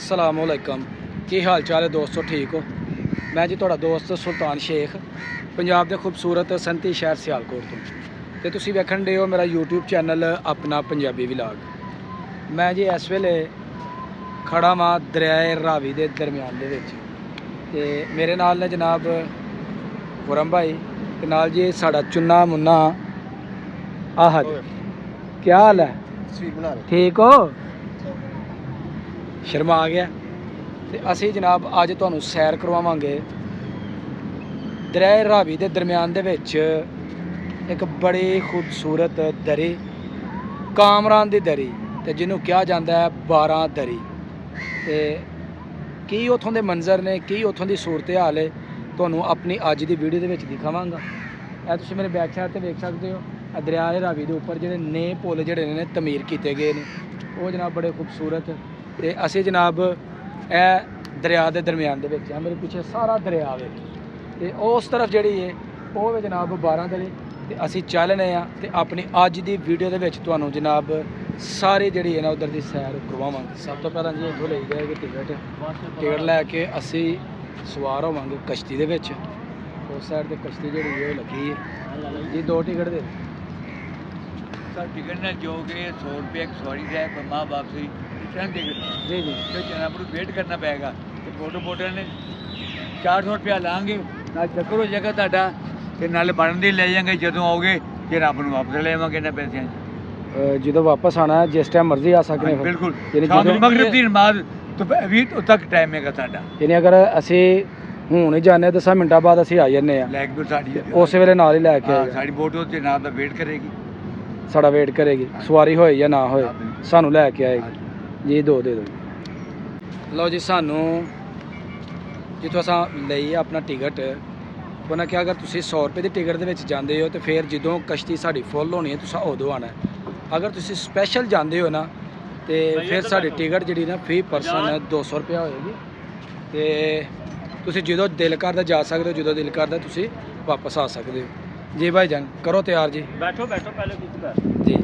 अस्सलामुअलैकुम की हाल चाल है दोस्तों, ठीक हो? मैं जी तुहाडा दोस्त सुल्तान शेख पंजाब के खूबसूरत संती शहर सियालकोट तो तुसीं वेखण दे हो मेरा यूट्यूब चैनल अपना पंजाबी विलाग। मैं जी इस वेले खड़ा वां दरियाए रावी के दरम्यान दे विच ते मेरे नाल ने जनाब खुरम भाई ते नाल जी साडा चुन्ना मुन्ना आहद। क्या हाल है? ठीक हो? शर्मा आ गया तो असी जनाब अज तुहानूं सैर करवावांगे दरियाए रावी के दरम्यान दे विच एक बड़ी खूबसूरत दरी कामरान दी दरी ते जिन्हों कहा जाता है 12 दरी। ते की उत्थों के मंजर ने की उत्थों की सूरत हाल है तुहानूं अपनी अज की वीडियो दे विच दिखावांगा। ए तुसीं मेरे बैक साइड ते वेख सकदे हो दरियाए रावी के उपर जिहड़े नए पुल जिहड़े ने तमीर किए गए ने वो जनाब बड़े खूबसूरत। तो असी जनाब ए दरिया के दरम्यान दे विच मेरे पीछे सारा दरिया वे ते उस तरफ जिहड़ी है वो वे जनाब 12 दरी। तो असी चलने तो अपनी अज की वीडियो के विच तुहानूं जनाब सारी जिहड़ी है ना उधर की सैर करवावांगे। सब तो पहला जी इत्थों लई जाएगी टिकट लैके असी सवार होवांगे कश्ती दे विच। उस साइड ते कश्ती जिहड़ी है लगी है जी 2 टिकट दे सर टिकट ना जो कि 100 रुपये एक सवारी है पर माँ वापसी रिटर्न टिकट जी जी तो जनाब को वेट करना पेगा। तो फोटो फोटो ने 400 रुपया लाँगे ना चक्कर हो जाएगा ਤੁਹਾਡਾ ਤੇ ਨਾਲੇ ਬਣਨ ਦੀ ਲੈ ਜਾਵਾਂਗੇ ਜਦੋਂ ਆਓਗੇ ਫਿਰ ਆਪ ਨੂੰ ਵਾਪਸ ਲੈ ਆਵਾਂਗੇ ਇਹਨਾਂ ਪੈਸਿਆਂ 'ਚ। ਜਦੋਂ ਵਾਪਸ ਆਣਾ ਜਿਸ ਟਾਈਮ ਮਰਜ਼ੀ ਆ ਸਕਦੇ ਹਾਂ ਬਿਲਕੁਲ ਯਾਨੀ ਸ਼ਾਮ ਜਦੋਂ ਮਗਰਿਬ ਦੀ ਨਮਾਜ਼ ਤੋਂ 20 ਤੱਕ ਟਾਈਮ ਹੈਗਾ ਸਾਡਾ। ਯਾਨੀ ਅਗਰ ਅਸੀਂ ਹੁਣ ਹੀ ਜਾਂਦੇ 10 ਮਿੰਟਾਂ ਬਾਅਦ ਅਸੀਂ ਆ ਜਾਂਦੇ ਆ ਲੈ ਕੇ ਸਾਡੀ ਉਸ ਵੇਲੇ ਨਾਲ ਹੀ ਲੈ ਕੇ ਹਾਂ ਆਏਗਾ। ਸਾਡੀ ਬੋਟ ਉੱਤੇ ਨਾਲ ਦਾ ਵੇਟ ਕਰੇਗੀ ਸਾਡਾ ਵੇਟ ਕਰੇਗੀ ਸਵਾਰੀ ਹੋਏ ਜਾਂ ਨਾ ਹੋਏ ਸਾਨੂੰ ਲੈ ਕੇ ਆਏਗੀ ਜੀ। 2 ਦੇ ਦਿਓ। ਲਓ ਜੀ ਸਾਨੂੰ ਜਿੱਥੋਂ ਅਸਾਂ ਲਈ ਆਪਣਾ ਟਿਕਟ ਉਹਨਾਂ ਕਿਹਾ ਅਗਰ ਤੁਸੀਂ 100 ਰੁਪਏ ਦੀ ਟਿਕਟ ਦੇ ਵਿੱਚ ਜਾਂਦੇ ਹੋ ਤਾਂ ਫਿਰ ਜਦੋਂ ਕਸ਼ਤੀ ਸਾਡੀ ਫੁੱਲ ਹੋਣੀ ਹੈ ਤੁਸੀਂ ਉਦੋਂ ਆਉਣਾ। ਅਗਰ ਤੁਸੀਂ ਸਪੈਸ਼ਲ ਜਾਂਦੇ ਹੋ ਨਾ ਤੇ ਫਿਰ ਸਾਡੀ ਟਿਕਟ ਜਿਹੜੀ ਨਾ ਫੀ ਪਰਸਨ 200 ਰੁਪਇਆ ਹੋਏਗੀ ਤੇ ਤੁਸੀਂ ਜਦੋਂ ਦਿਲ ਕਰਦਾ ਜਾ ਸਕਦੇ ਹੋ, ਜਦੋਂ ਦਿਲ ਕਰਦਾ ਤੁਸੀਂ ਵਾਪਸ ਆ ਸਕਦੇ ਹੋ ਜੀ। ਭਾਈ ਜਾਨ ਕਰੋ ਤਿਆਰ ਜੀ, ਬੈਠੋ ਬੈਠੋ ਪਹਿਲੇ ਕੁਝ ਕਰ ਜੀ।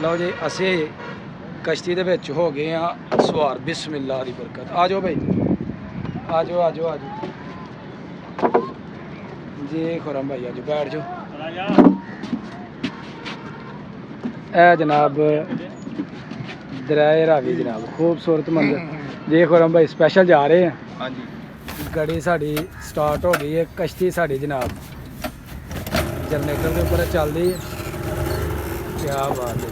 ਲਓ ਜੀ ਅਸੀਂ ਕਸ਼ਤੀ ਦੇ ਵਿੱਚ ਹੋ ਗਏ ਆ ਸਵਾਰ। ਬਿਸਮਿਲ੍ਲਾ ਦੀ ਬਰਕਤ। ਆ ਜਾਓ ਭਾਈ, ਆ ਜਾਓ ਆ ਜਾਓ ਆ ਜਾਓ ਜੀ। ਖੁਰਮ ਭਾਈ ਆ ਜਾਓ, ਬੈਠ ਜਾਓ। ਇਹ ਜਨਾਬ ਦਰਿਆਏ ਰਾਵੀ ਜਨਾਬ खूबसूरत मंजर जी। खुरम भाई स्पेशल जा रहे हैं। हाँ जी गाड़ी साड़ी स्टार्ट हो गई है। कश्ती साड़ी जनाब जनरेटर के ऊपर चल रही है। क्या बात है।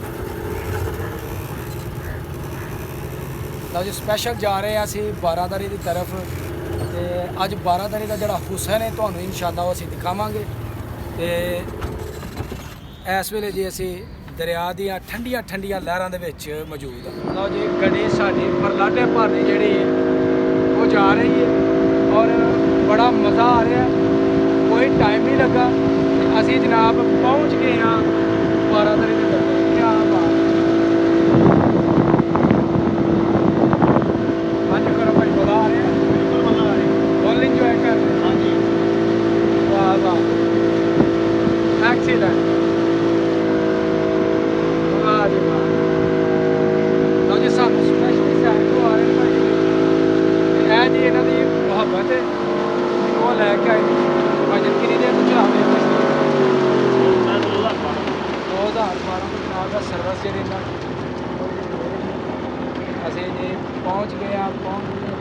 लो जी स्पेशल जा रहे हैं असी 12 दरी की तरफ। तो अज 12 दरी का जोड़ा हुसन है तो इंशाअल्लाह वो असी दिखावांगे। तो इस वेले जी असी दरिया दियाँ ठंडिया ठंडिया लहरों के मौजूद है। लो जी गड्डी साड़ी फरलाटे भरनी जी वो जा रही है और बड़ा मज़ा आ रहा है। कोई टाइम नहीं लगा असी जनाब पहुँच गए हाँ 12 दरी के दरम्यान। क्या बात हाँ जी। करो भाई मज़ा आ रहा है, बिल्कुल मज़ा आ रहा है, फुल इंजॉय कर रहे हैं। हाँ जी वाह वाह एक्सीलेंट। ਲਓ ਜੀ ਸਾਨੂੰ ਸਪੈਸ਼ਲੀ ਸਾਈਡ ਤੋਂ ਆ ਰਹੇ ਭਾਈ ਇਹ ਜੀ ਇਹਨਾਂ ਦੀ ਮੁਹੱਬਤ ਹੈ ਉਹ ਲੈ ਕੇ ਆਏ ਭਾਈ ਕਿੰਨੀ ਦੇਰ ਤੋਂ ਚਲਾਉਂਦੇ ਆ 2012 ਨਾਲ ਦਾ ਸਰਵਿਸ ਜਿਹੜੀ ਇਹਨਾਂ ਅਸੀਂ ਜੀ ਪਹੁੰਚ ਗਏ ਆ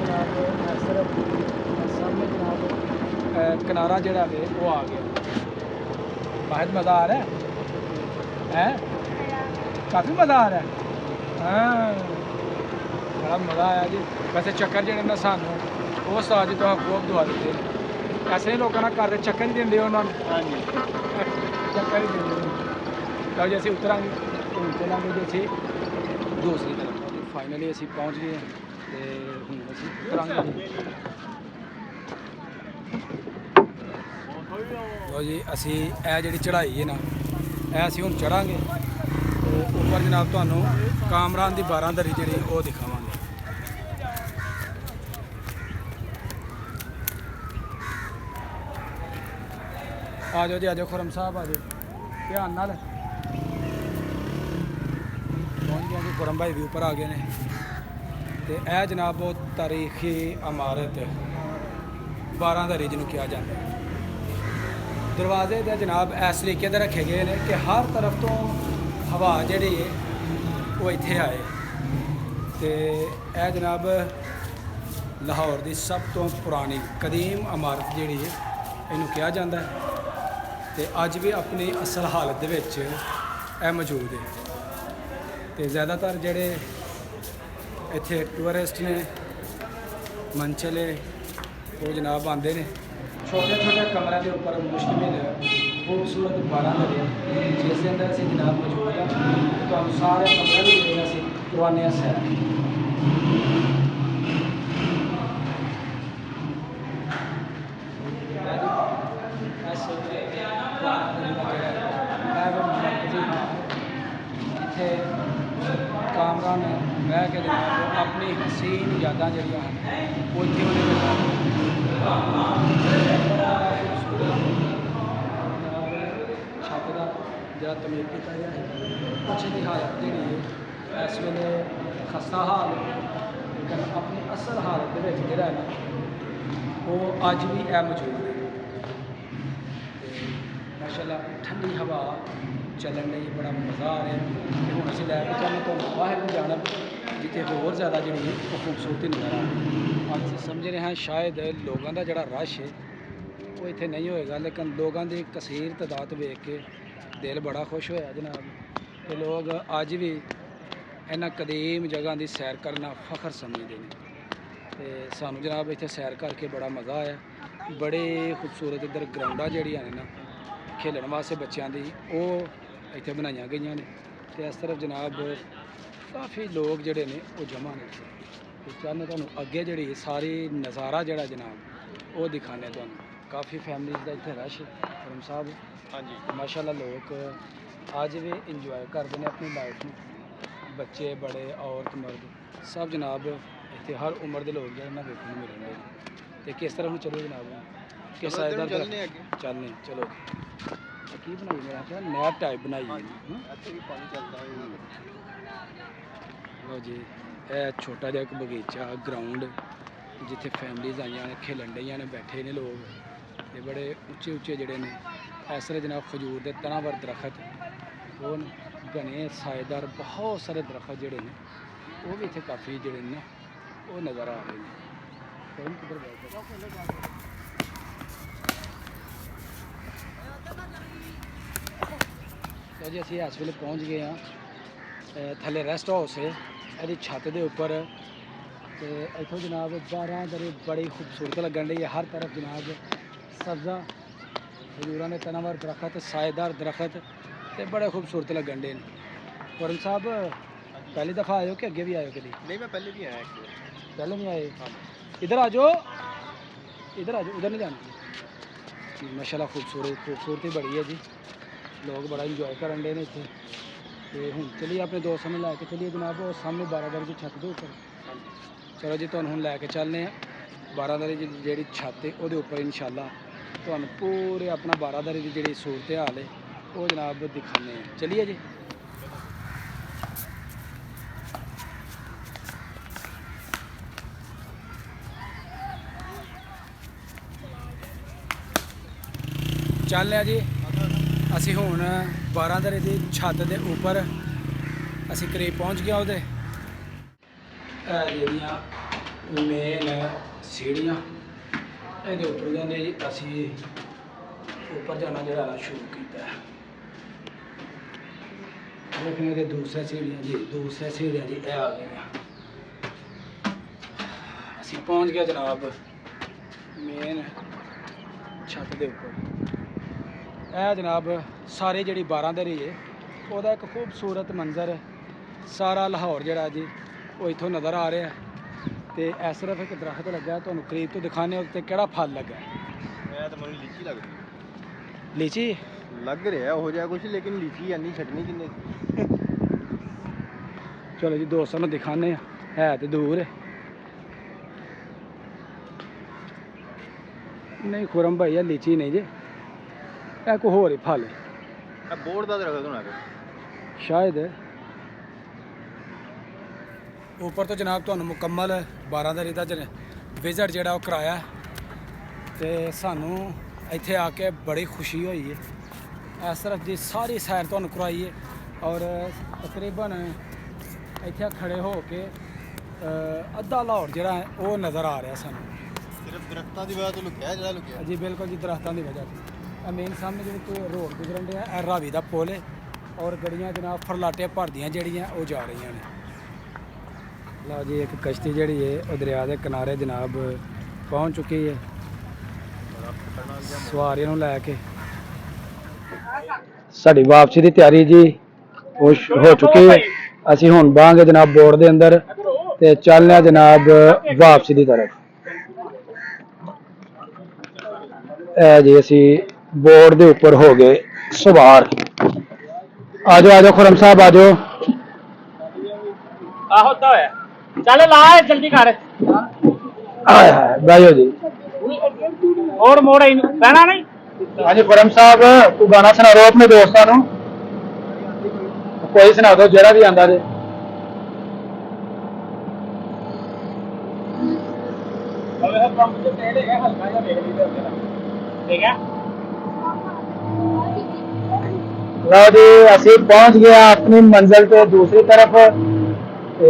ਜਨਾਬ ਸਿਰਫ ਸਾਹਮਣੇ ਜਨਾਬ ਕਿਨਾਰਾ ਜਿਹੜਾ ਵੇ ਉਹ ਆ ਗਿਆ। ਬਹੁਤ ਮਜ਼ਾ ਆ ਰਿਹਾ ਹੈ काफ़ी मज़ा आ रहा है। हाँ बड़ा मज़ा आया जी। वैसे चक्कर जो ना सानू वो साज तो खूब दुआ देते हैं। ऐसे ही लोगों ना करते चक्कर नहीं देंगे उन्होंने। हाँ जी चक्कर ही देंगे। तो जी असी उतरांगे चलांगे जी असी दूसरी तरफ। फाइनली असी पहुँच गए हैं तो हम असी उतरांगे। तो जी असी ए जी चढ़ाई है ना ए असी हुण चढ़ांगे ऊपर जनाब तुहानू कामरान की 12 दरी जी वो दिखावांगे। आ जाओ जी आ जाओ खुरम साहब आ जाओ ध्यान नाल। पहुँच गया जी खुरम भाई भी ऊपर आ गए हैं। ਤੇ ਇਹ ਜਨਾਬ ਉਹ ਤਾਰੀਖੀ ਇਮਾਰਤ 12 ਦਰੀ ਜਿਹਨੂੰ ਕਿਹਾ ਜਾਂਦਾ ਹੈ। ਦਰਵਾਜ਼ੇ ਤੇ ਜਨਾਬ ਇਸ ਤਰੀਕੇ ਦੇ ਰੱਖੇ ਗਏ ਨੇ ਕਿ ਹਰ ਤਰਫ ਤੋਂ ਹਵਾ ਜਿਹੜੀ ਹੈ ਉਹ ਇੱਥੇ ਆਏ। ਤੇ ਇਹ ਜਨਾਬ ਲਾਹੌਰ ਦੀ ਸਭ ਤੋਂ ਪੁਰਾਣੀ ਕਦੀਮ ਇਮਾਰਤ ਜਿਹੜੀ ਹੈ ਇਹਨੂੰ ਕਿਹਾ ਜਾਂਦਾ ਹੈ ਤੇ ਅੱਜ ਵੀ ਆਪਣੀ ਅਸਲ ਹਾਲਤ ਦੇ ਵਿੱਚ ਇਹ ਮੌਜੂਦ ਹੈ। ਤੇ ਜ਼ਿਆਦਾਤਰ ਜਿਹੜੇ ਇੱਥੇ ਟੂਰਿਸਟ ਨੇ ਮੰਚਲੇ ਉਹ ਜਨਾਬ ਆਉਂਦੇ ਨੇ। ਛੋਟੇ ਛੋਟੇ ਕਮਰਿਆਂ ਦੇ ਉੱਪਰ ਮੁਸ਼ਤਮਿਲ ਖੂਬਸੂਰਤ 12 ਦਰਿਆ ਜਿਸ ਦੇ ਅੰਦਰ ਅਸੀਂ ਜਨਾਬ ਮੌਜੂਦ ਹਾਂ। ਤੁਹਾਨੂੰ ਸਾਰੇ ਕਮਰਿਆਂ ਨੂੰ ਜਿਹੜਾ ਅਸੀਂ ਕਰਵਾਉਂਦੇ ਹਾਂ ਸੈਰ। ਇੱਥੇ ਕਾਮਰਾਨ ਬਹਿ ਕੇ ਜਨਾਬ ਆਪਣੀ ਹਸੀਨ ਯਾਦਾਂ ਜਿਹੜੀਆਂ ਹਨ ਉਹ ਇੱਥੇ ਉਹਨੇ ਛੱਤ ਦਾ ਜਿਹੜਾ ਤਮੀਰ ਕੀਤਾ ਗਿਆ ਹੈ ਕੁਛ ਦੀ ਹਾਲਤ ਜਿਹੜੀ ਹੈ ਇਸ ਵੇਲੇ ਖਸਤਾ ਹਾਲ ਲੇਕਿਨ ਆਪਣੀ ਅਸਲ ਹਾਲਤ ਦੇ ਵਿੱਚ ਜਿਹੜਾ ਹੈ ਨਾ ਉਹ ਅੱਜ ਵੀ ਇਹ ਮੌਜੂਦ ਹੈ। ਮਾਸ਼ਾਅੱਲਾ ਠੰਡੀ ਹਵਾ ਚੱਲਣ ਲਈ ਬੜਾ ਮਜ਼ਾ ਆ ਰਿਹਾ ਤੇ ਹੁਣ ਅਸੀਂ ਲੈ ਕੇ ਚੱਲਦੇ ਤੁਹਾਨੂੰ ਬਾਹਰ ਦੀ ਜਾਣਬ ਜਿੱਥੇ ਹੋਰ ਜ਼ਿਆਦਾ ਜਿਹੜੀ ਹੈ ਉਹ ਖੂਬਸੂਰਤੀ ਨਜ਼ਰ ਆ ਰਹੀ। ਅੱਜ ਸਮਝ ਰਹੇ ਹਾਂ ਸ਼ਾਇਦ ਲੋਕਾਂ ਦਾ ਜਿਹੜਾ ਰਸ਼ ਹੈ ਉਹ ਇੱਥੇ ਨਹੀਂ ਹੋਏਗਾ ਲੇਕਿਨ ਲੋਕਾਂ ਦੀ ਕਸੀਰ ਤਾਦਾਦ ਵੇਖ ਕੇ ਦਿਲ ਬੜਾ ਖੁਸ਼ ਹੋਇਆ ਜਨਾਬ। ਤੇ ਲੋਕ ਅੱਜ ਵੀ ਇਹਨਾਂ ਕਦੀਮ ਜਗ੍ਹਾ ਦੀ ਸੈਰ ਕਰਨਾ ਫਖਰ ਸਮਝਦੇ ਨੇ ਤੇ ਸਾਨੂੰ ਜਨਾਬ ਇੱਥੇ ਸੈਰ ਕਰਕੇ ਬੜਾ ਮਜ਼ਾ ਆਇਆ। ਬੜੇ ਖੂਬਸੂਰਤ ਇੱਧਰ ਗਰਾਊਂਡਾਂ ਜਿਹੜੀਆਂ ਨੇ ਨਾ ਖੇਲਣ ਵਾਸਤੇ ਬੱਚਿਆਂ ਦੀ ਉਹ ਇੱਥੇ ਬਣਾਈਆਂ ਗਈਆਂ ਨੇ ਤੇ ਇਸ ਤਰਫ ਜਨਾਬ ਕਾਫੀ ਲੋਕ ਜਿਹੜੇ ਨੇ ਉਹ ਜਮ੍ਹਾਂ ਨੇ। ਤੇ ਚਾਹੁੰਦੇ ਤੁਹਾਨੂੰ ਅੱਗੇ ਜਿਹੜੀ ਸਾਰੀ ਨਜ਼ਾਰਾ ਜਿਹੜਾ ਜਨਾਬ ਉਹ ਦਿਖਾਣੇ ਤੁਹਾਨੂੰ। ਕਾਫੀ ਫੈਮਲੀਜ਼ ਦਾ ਇੱਥੇ ਰਸ਼ ਰਮ ਸਾਹਿਬ ਹਾਂਜੀ ਮਾਸ਼ਾਅੱਲਾ ਲੋਕ ਅੱਜ ਵੀ ਇੰਜੋਏ ਕਰਦੇ ਨੇ ਆਪਣੀ ਲਾਈਫ ਨੂੰ। ਬੱਚੇ ਬੜੇ ਔਰਤ ਮਰਦ ਸਭ ਜਨਾਬ ਇੱਥੇ ਹਰ ਉਮਰ ਦੇ ਲੋਕ ਜਿਹੜੇ ਨਾ ਵੇਖਣ ਨੂੰ ਮਿਲਣਗੇ। ਤੇ ਕਿਸ ਤਰ੍ਹਾਂ ਨੂੰ ਚਲੋ ਜਨਾਬ ਕਿਸ ਸਾਈਡ ਚੱਲਨੇ ਚਲੋ ਕੀ ਬਣਾਈ ਮੇਰਾ ਖਿਆਲ ਨਹਿਰ ਟਾਈਪ ਬਣਾਈ ਹੈ ਇੱਥੇ ਵੀ ਪਾਣੀ ਚੱਲਦਾ ਹੈ। ਲਓ ਜੀ ਇਹ ਛੋਟਾ ਜਿਹਾ ਇੱਕ ਬਗੀਚਾ ਗਰਾਊਂਡ ਜਿੱਥੇ ਫੈਮਲੀਜ਼ ਆਈਆਂ ਨੇ ਖੇਲਣ ਡਈਆਂ ਨੇ ਬੈਠੇ ਨੇ ਲੋਕ ਤੇ ਬੜੇ ਉੱਚੇ ਉੱਚੇ ਜਿਹੜੇ ਨੇ ਇਸ ਤਰ੍ਹਾਂ ਜਨਾਬ ਖਜੂਰ ਦੇ ਤਨਾਵਰ ਦਰਖਤ ਉਹ ਘਣੇ ਸਾਏਦਾਰ ਬਹੁਤ ਸਾਰੇ ਦਰਖਤ ਜਿਹੜੇ ਨੇ ਉਹ ਵੀ ਇੱਥੇ ਕਾਫੀ ਜਿਹੜੇ ਨੇ ਉਹ ਨਜ਼ਰ ਆ ਰਹੇ ਨੇ। ਲਓ ਜੀ ਅਸੀਂ ਇਸ ਵੇਲੇ ਪਹੁੰਚ ਗਏ ਹਾਂ ਥੱਲੇ ਰੈਸਟ ਹਾਊਸ ਹੈ ਇਹਦੀ ਛੱਤ ਦੇ ਉੱਪਰ ਤੇ ਇੱਥੋਂ ਜਨਾਬ 12 ਦਰੇ ਬੜੀ ਖੂਬਸੂਰਤ ਲੱਗਣ ਡਈ ਹੈ। ਹਰ ਤਰਫ ਜਨਾਬ ਸਬਜ਼ਾ ਖਜੂਰਾਂ ਦੇ ਤਨਾਵਰ ਦਰਖਤ ਸਾਏਦਾਰ ਦਰਖਤ ਤੇ ਬੜੇ ਖੂਬਸੂਰਤ ਲੱਗਣ ਡੇ ਨੇ। ਵਰਨ ਸਾਹਿਬ पहली दफ़ा आए हो कि अगे भी आए हो कभी? नहीं मैं पहले भी आया पहले नहीं आए? हाँ। इधर आ जाओ उधर नहीं जाना। माशाल्लाह खूबसूरती बड़ी है जी। लोग बड़ा इंजॉय करन डे ने इत्थे ते हुण चलिए अपने दोस्तां नूं लैके चलिए जनाब वो सामने 12 दरी की छत दे उपर। चलो जी तुहानूं हुण लैके चलने 12 दरी की जिहड़ी छत है उहदे उपर इंशाअल्लाह तुहानूं पूरे अपना 12 दरी की जिहड़ी सूरत हाल है वो जनाब दिखाने। चलिए जी। ਚੱਲ ਲਿਆ ਜੀ ਅਸੀਂ ਹੁਣ 12 ਦਰੇ ਦੀ ਛੱਤ ਦੇ ਉੱਪਰ ਅਸੀਂ ਕਰੀਬ ਪਹੁੰਚ ਗਿਆ ਉਹਦੇ ਜਿਹੜੀਆਂ ਮੇਨ ਸੀੜੀਆਂ ਇਹਦੇ ਉੱਪਰ ਜਾਂਦੇ ਜੀ ਅਸੀਂ ਉੱਪਰ ਜਾਣਾ ਜਿਹੜਾ ਸ਼ੁਰੂ ਕੀਤਾ ਹੈ। ਲੇਕਿਨ ਇਹਦੇ ਦੂਸਰੇ ਸੀੜੀਆਂ ਜੀ ਇਹ ਆ ਗਈਆਂ। ਅਸੀਂ ਪਹੁੰਚ ਗਏ ਜਨਾਬ ਮੇਨ ਛੱਤ ਦੇ ਉੱਪਰ। ਇਹ ਜਨਾਬ ਸਾਰੇ ਜਿਹੜੀ 12 ਦਰੀ ਹੈ ਉਹਦਾ ਇੱਕ ਖੂਬਸੂਰਤ ਮੰਜ਼ਰ ਸਾਰਾ ਲਾਹੌਰ ਜਿਹੜਾ ਜੀ ਉਹ ਇੱਥੋਂ ਨਜ਼ਰ ਆ ਰਿਹਾ ਤੇ ਇਸ ਤਰਫ ਇੱਕ ਦਰਖਤ ਲੱਗਾ ਤੁਹਾਨੂੰ ਕਰੀਬ ਤੋਂ ਦਿਖਾਣੇ ਉੱਤੇ ਕਿਹੜਾ ਫਲ ਲੱਗਾ। मैं तो मुझे लीची लग रही ਲੀਚੀ लग रहा हो जाए कुछ लेकिन लीची नहीं छटनी किन्ने। ਚਲੋ ਜੀ ਦੋਸਤਾਂ ਨੂੰ ਦਿਖਾਣੇ ਹੈ ਤੇ ਦੂਰ ਹੈ ਨਹੀਂ ਖੁਰਮ ਭਾਈ ਇਹ ਲੀਚੀ ਨਹੀਂ ਜੀ ਇਹ ਕੋਈ ਹੋਰ ਹੀ ਫਲ ਹੈ बोर्ड का दरख्त होना शायद। ਉੱਪਰ ਤੋਂ ਜਨਾਬ ਤੁਹਾਨੂੰ ਮੁਕੰਮਲ ਬਾਰਾਂਦਰੀ ਦਾ ਵਿਜ਼ਿਟ ਜਿਹੜਾ ਉਹ ਕਰਾਇਆ ਤੇ ਸਾਨੂੰ ਇੱਥੇ ਆ ਕੇ ਬੜੀ ਖੁਸ਼ੀ ਹੋਈ ਹੈ। ਇਸ ਤਰਫ ਦੀ ਸਾਰੀ ਸੈਰ ਤੁਹਾਨੂੰ ਕਰਵਾਈ ਹੈ ਔਰ ਤਕਰੀਬਨ ਇੱਥੇ ਖੜੇ ਹੋ ਕੇ ਅੱਧਾ ਲਾਹੌਰ ਜਿਹੜਾ ਹੈ ਉਹ ਨਜ਼ਰ ਆ ਰਿਹਾ ਸਾਨੂੰ। ਸਿਰਫ ਦਰਖਤਾਂ ਦੀ ਵਜ੍ਹਾ ਤੋਂ ਲੁਕਿਆ ਜਿਹੜਾ ਲੁਕਿਆ। ਜੀ ਬਿਲਕੁਲ ਜੀ, ਦਰਖਤਾਂ ਦੀ ਵਜ੍ਹਾ ਤੋਂ। ਮੇਨ ਸਾਹਮਣੇ ਜਿਹੜੀ ਕੋਈ ਰੋਡ ਗੁਜ਼ਰਨ ਡਿਆ ਇਹ ਰਾਵੀ ਦਾ ਪੁਲ ਹੈ ਔਰ ਗੱਡੀਆਂ ਜਨਾਬ ਫਰਲਾਟੇ ਭਰਦੀਆਂ ਜਿਹੜੀਆਂ ਉਹ ਜਾ ਰਹੀਆਂ ਨੇ। ਲਓ ਜੀ, ਇੱਕ ਕਸ਼ਤੀ ਜਿਹੜੀ ਹੈ ਉਹ ਦਰਿਆ ਦੇ ਕਿਨਾਰੇ ਜਨਾਬ ਪਹੁੰਚ ਚੁੱਕੀ ਹੈ ਸਵਾਰੀਆਂ ਨੂੰ ਲੈ ਕੇ। ਸਾਡੀ ਵਾਪਸੀ ਦੀ ਤਿਆਰੀ ਜੀ ਹੋ ਚੁੱਕੀ ਹੈ। ਅਸੀਂ ਹੁਣ ਬਾਂਗੇ ਜਨਾਬ ਬੋਰਡ ਦੇ ਅੰਦਰ ਤੇ ਚੱਲਦੇ ਹਾਂ ਜਨਾਬ ਵਾਪਸੀ ਦੀ ਤਰਫ। ਇਹ ਜੀ ਅਸੀਂ ਬੋਰਡ ਦੇ ਉੱਪਰ ਹੋ ਗਏ ਸਵਾਰ। ਆ ਜਾਓ ਖੁਰਮ ਸਾਹਿਬ ਆ ਜਾਓ। ਆਹੋ ਤਾਂ ਹੋਇਆ, ਚੱਲ ਲਾ ਜਲਦੀ ਕਰ। ਹਾਏ ਹਾਏ ਬੈਠੋ ਜੀ। ਹੋਰ ਮੋੜ ਇਹਨੂੰ ਬਹਿਣਾ ਨਹੀਂ। ਹਾਂਜੀ ਖੁਰਮ ਸਾਹਿਬ, ਕੋਈ ਗਾਣਾ ਸੁਣਾ ਦਿਓ ਆਪਣੇ ਦੋਸਤਾਂ ਨੂੰ, ਕੋਈ ਸੁਣਾ ਦਿਓ ਜਿਹੜਾ ਵੀ ਆਂਦਾ ਜੇ। ਠੀਕ ਹੈ। ਲਓ ਜੀ, ਅਸੀਂ ਪਹੁੰਚ ਗਏ ਆਪਣੀ ਮੰਜ਼ਿਲ ਤੇ ਦੂਸਰੀ ਤਰਫ। ਤੇ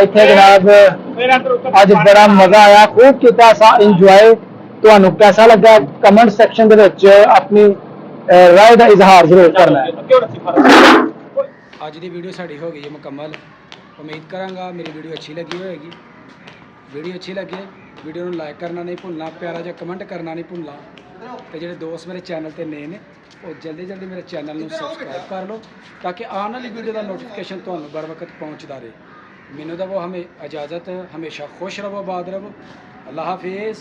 ਇੱਥੇ ਜਨਾਬ ਅੱਜ ਬੜਾ ਮਜ਼ਾ ਆਇਆ, ਖੂਬ ਕੀਤਾ ਸਾ ਇੰਜੋਏ। ਤੁਹਾਨੂੰ ਕੈਸਾ ਲੱਗਾ ਕਮੈਂਟ ਸੈਕਸ਼ਨ ਦੇ ਵਿੱਚ ਆਪਣੀ ਰਾਏ ਦਾ ਇਜ਼ਹਾਰ ਜ਼ਰੂਰ ਕਰਨਾ ਹੈ। ਅੱਜ ਦੀ ਵੀਡੀਓ ਸਾਡੀ ਹੋ ਗਈ ਹੈ ਮੁਕੰਮਲ। ਉਮੀਦ ਕਰਾਂਗਾ ਮੇਰੀ ਵੀਡੀਓ ਅੱਛੀ ਲੱਗੀ ਹੋਵੇਗੀ। ਵੀਡੀਓ ਅੱਛੀ ਲੱਗੇ ਵੀਡੀਓ ਨੂੰ ਲਾਈਕ ਕਰਨਾ ਨਹੀਂ ਭੁੱਲਣਾ, ਪਿਆਰਾ ਜਿਹਾ ਕਮੈਂਟ ਕਰਨਾ ਨਹੀਂ ਭੁੱਲਣਾ। ਤੇ ਜਿਹੜੇ ਦੋਸਤ ਮੇਰੇ ਚੈਨਲ ਤੇ ਨਏ ਨੇ ਉਹ ਜਲਦੀ ਮੇਰੇ ਚੈਨਲ ਨੂੰ ਸਬਸਕ੍ਰਾਈਬ ਕਰ ਲਓ ਤਾਂ ਕਿ ਆਉਣ ਵਾਲੀ ਵੀਡੀਓ ਦਾ ਨੋਟੀਫਿਕੇਸ਼ਨ ਤੁਹਾਨੂੰ बर वक्त ਪਹੁੰਚਦਾ ਰਹੇ। ਮੈਨੂੰ ਦਵੋ ਹਮੇ ਇਜਾਜ਼ਤ। ਹਮੇਸ਼ਾ ਖੁਸ਼ ਰਹੋ, ਆਬਾਦ ਰਹੋ। ਅੱਲਾ ਹਾਫਿਜ਼।